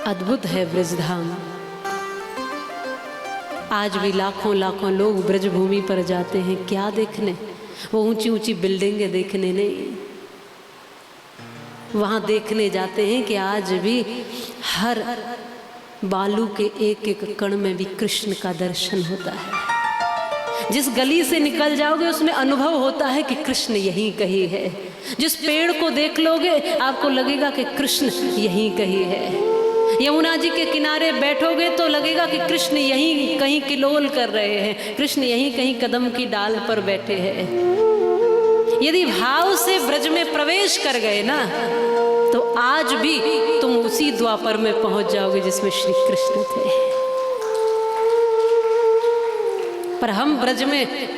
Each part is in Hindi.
अद्भुत है ब्रजधाम। आज भी लाखों लाखों लोग ब्रजभूमि पर जाते हैं, क्या देखने? वो ऊंची ऊंची बिल्डिंगें देखने नहीं, वहाँ देखने जाते हैं कि आज भी हर बालू के एक एक कण में भी कृष्ण का दर्शन होता है। जिस गली से निकल जाओगे उसमें अनुभव होता है कि कृष्ण यहीं कहीं है। जिस पेड़ को देख लोगे आपको लगेगा कि कृष्ण यहीं कहीं है। यमुना जी के किनारे बैठोगे तो लगेगा कि कृष्ण यहीं कहीं किलोल कर रहे हैं, कृष्ण यहीं कहीं कदम की डाल पर बैठे हैं। यदि भाव से ब्रज में प्रवेश कर गए ना तो आज भी तुम उसी द्वापर में पहुंच जाओगे जिसमें श्री कृष्ण थे। पर हम ब्रज में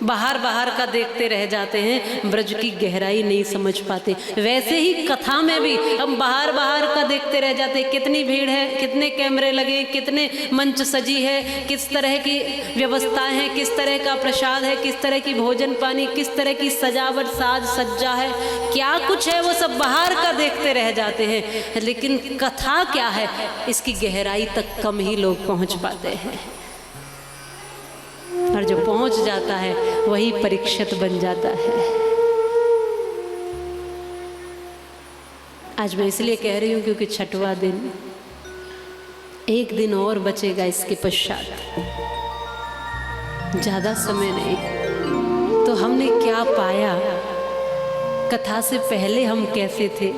बाहर बाहर का देखते रह जाते हैं, ब्रज की गहराई नहीं समझ पाते। वैसे ही कथा में भी हम बाहर बाहर का देखते रह जाते हैं, कितनी भीड़ है, कितने कैमरे लगे, कितने मंच सजी है, किस तरह की व्यवस्थाएं हैं, किस तरह का प्रसाद है, किस तरह की भोजन पानी, किस तरह की सजावट साज सज्जा है, क्या कुछ है, वो सब बाहर का देखते रह जाते हैं। लेकिन कथा क्या है, इसकी गहराई तक कम ही लोग पहुँच पाते हैं। और जो पहुंच जाता है वही परीक्षित बन जाता है। आज मैं इसलिए कह रही हूं क्योंकि छठवां दिन, एक दिन और बचेगा इसके पश्चात, ज्यादा समय नहीं। तो हमने क्या पाया, कथा से पहले हम कैसे थे,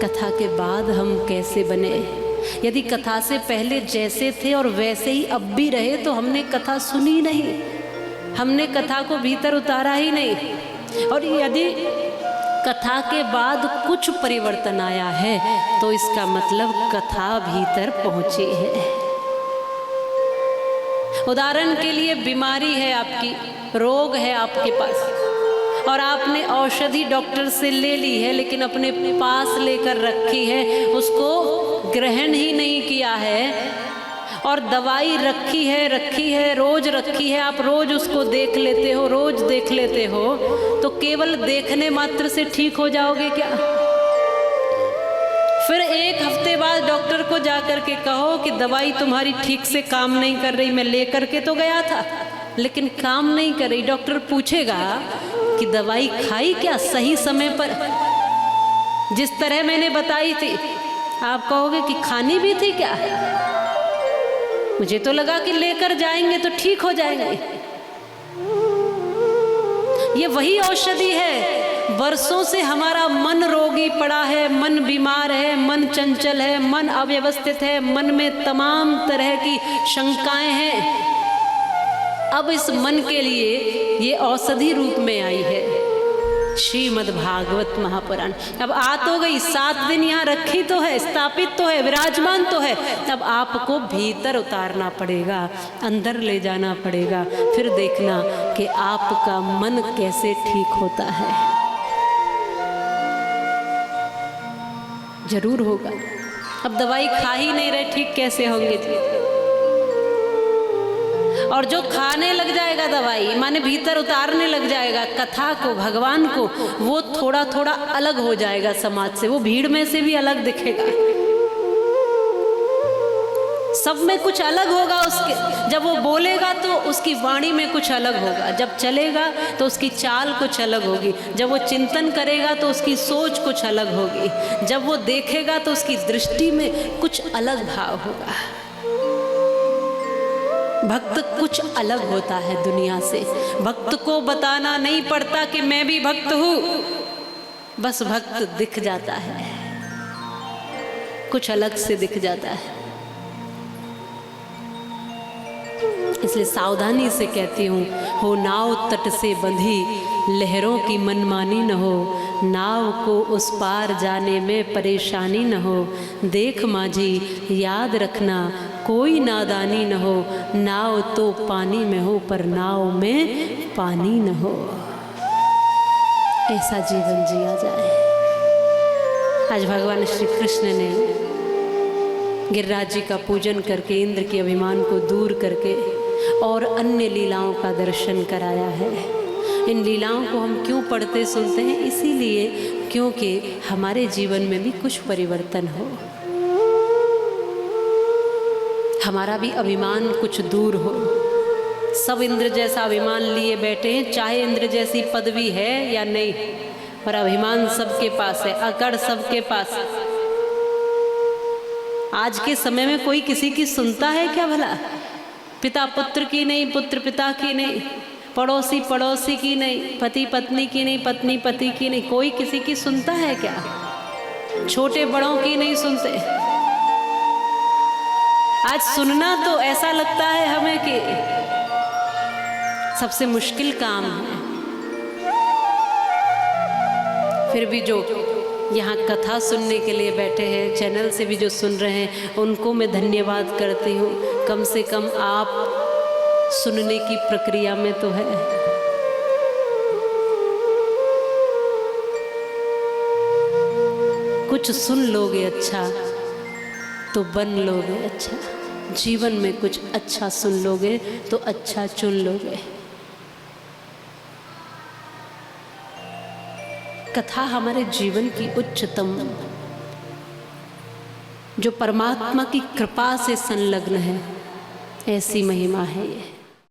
कथा के बाद हम कैसे बने। यदि कथा से पहले जैसे थे और वैसे ही अब भी रहे तो हमने कथा सुनी नहीं, हमने कथा को भीतर उतारा ही नहीं। और यदि कथा के बाद कुछ परिवर्तन आया है तो इसका मतलब कथा भीतर पहुंची है। उदाहरण के लिए बीमारी है आपकी, रोग है आपके पास और आपने औषधि डॉक्टर से ले ली है लेकिन अपने पास लेकर रखी है, उसको ग्रहण ही नहीं किया है। और दवाई रखी है रोज रखी है, आप रोज उसको देख लेते हो, रोज देख लेते हो, तो केवल देखने मात्र से ठीक हो जाओगे क्या? फिर एक हफ्ते बाद डॉक्टर को जाकर के कहो कि दवाई तुम्हारी ठीक से काम नहीं कर रही, मैं लेकर के तो गया था लेकिन काम नहीं कर रही। डॉक्टर पूछेगा कि दवाई खाई क्या सही समय पर, जिस तरह मैंने बताई थी? आप कहोगे कि खानी भी थी क्या? मुझे तो लगा कि लेकर जाएंगे तो ठीक हो जाएंगे। ये वही औषधि है। वर्षों से हमारा मन रोगी पड़ा है, मन बीमार है, मन चंचल है, मन अव्यवस्थित है, मन में तमाम तरह की शंकाएं हैं। अब इस मन के लिए ये औषधि रूप में आई है श्रीमद् भागवत महापुराण। अब आ तो गई, 7 दिन यहाँ रखी तो है, स्थापित तो है, विराजमान तो है। अब आपको भीतर उतारना पड़ेगा, अंदर ले जाना पड़ेगा, फिर देखना कि आपका मन कैसे ठीक होता है। जरूर होगा। अब दवाई खा ही नहीं रहे, ठीक कैसे होंगे जी? और जो खाने लग जाएगा दवाई, माने भीतर उतारने लग जाएगा कथा को, भगवान को, वो थोड़ा थोड़ा अलग हो जाएगा समाज से, वो भीड़ में से भी अलग दिखेगा। सब में कुछ अलग होगा उसके। जब वो बोलेगा तो उसकी वाणी में कुछ अलग होगा, जब चलेगा तो उसकी चाल कुछ अलग होगी, जब वो चिंतन करेगा तो उसकी सोच कुछ अलग होगी, जब वो देखेगा तो उसकी दृष्टि में कुछ अलग भाव होगा। भक्त कुछ अलग होता है दुनिया से। भक्त को बताना नहीं पड़ता कि मैं भी भक्त हूँ, बस भक्त दिख जाता है, कुछ अलग से दिख जाता है। इसलिए सावधानी से कहती हूँ, हो नाव तट से बंधी, लहरों की मनमानी न हो, नाव को उस पार जाने में परेशानी न हो। देख माझी याद रखना कोई नादानी न हो, नाव तो पानी में हो पर नाव में पानी न हो। ऐसा जीवन जिया जाए। आज भगवान श्री कृष्ण ने गिरिराज जी का पूजन करके इंद्र के अभिमान को दूर करके और अन्य लीलाओं का दर्शन कराया है। इन लीलाओं को हम क्यों पढ़ते सुनते हैं? इसीलिए क्योंकि हमारे जीवन में भी कुछ परिवर्तन हो। हमारा भी अभिमान कुछ दूर हो। सब इंद्र जैसा अभिमान लिए बैठे हैं, चाहे इंद्र जैसी पदवी है या नहीं, पर अभिमान सबके पास है, अकड़ सबके पास है। आज के समय में कोई किसी की सुनता है क्या भला? पिता पुत्र की नहीं, पुत्र पिता की नहीं, पड़ोसी पड़ोसी की नहीं, पति पत्नी की नहीं, पत्नी पति की नहीं, कोई किसी की सुनता है क्या? छोटे बड़ों की नहीं सुनते। आज सुनना तो ऐसा लगता है हमें कि सबसे मुश्किल काम है। फिर भी जो यहाँ कथा सुनने के लिए बैठे हैं, चैनल से भी जो सुन रहे हैं, उनको मैं धन्यवाद करती हूँ। कम से कम आप सुनने की प्रक्रिया में तो है। कुछ सुन लोगे अच्छा तो बन लोगे अच्छा। जीवन में कुछ अच्छा सुन लोगे तो अच्छा चुन लोगे। कथा हमारे जीवन की उच्चतम, जो परमात्मा की कृपा से संलग्न है, ऐसी महिमा है ये।